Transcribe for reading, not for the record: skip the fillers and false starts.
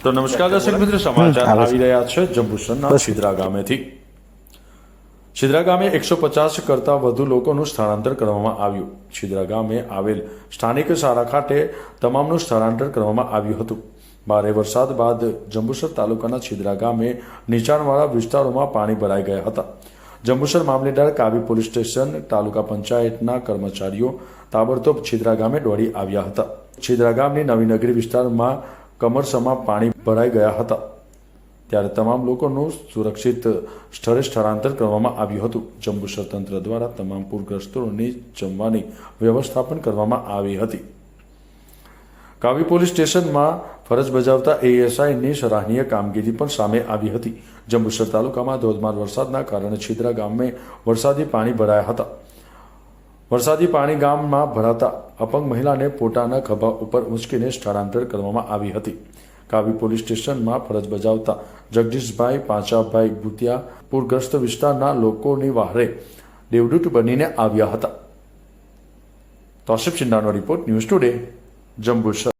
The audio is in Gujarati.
તો નમસ્કાર દર્શક મિત્રો, સમાચાર આવી રહ્યા છે જંબુસરના શિદરા ગામેથી. શિદરા ગામે 150 કરતા વધુ લોકોનું સ્થળાંતર કરવામાં આવ્યું. શિદરા ગામે આવેલ સ્થાનિક શાળા ખાતે તમામનું સ્થળાંતર કરવામાં આવ્યું હતું. ભારે વરસાદ બાદ જંબુસર તાલુકાના શિદરા ગામે નીચાણવાળા વિસ્તારોમાં પાણી ભરાઈ ગયા હતા. જંબુસર મામલેદાર કાવી પોલીસ સ્ટેશન તાલુકા પંચાયતના કર્મચારીઓ તાબડતોબ શિદરા ગામે દોડી આવ્યા હતા. શિદરા ગામની નવીનગરી વિસ્તારમાં કમરસમાં પાણી ભરાઈ ગયા હતા, ત્યારે તમામ લોકોનું સુરક્ષિત સ્થળે સ્થળાંતર કરવામાં આવ્યું હતું. જંબુસર તંત્ર દ્વારા તમામ પૂરગ્રસ્તોની જમવાની વ્યવસ્થા પણ કરવામાં આવી હતી. કાવી પોલીસ સ્ટેશનમાં ફરજ બજાવતા એએસઆઈની સરાહનીય કામગીરી પણ સામે આવી હતી. જંબુસર તાલુકામાં ધોધમાર વરસાદના કારણે શિદરા ગામે વરસાદી પાણી ભરાયા હતા. વરસાદી પાણી ગામમાં ભરાતા અપંગ મહિલાને પોતાના ખભા ઉપર ઊંચકીને સ્થળાંતર કરવામાં આવી હતી. કાવી પોલીસ સ્ટેશનમાં ફરજ બજાવતા જગદીશભાઈ પાંચાભાઈ ભૂતિયા પૂરગ્રસ્ત વિસ્તારના લોકોની વહારે દેવદૂત બનીને આવ્યા હતા. તોસિફ ચિંડાનો રિપોર્ટ, ન્યૂઝ ટુડે, જંબુસર.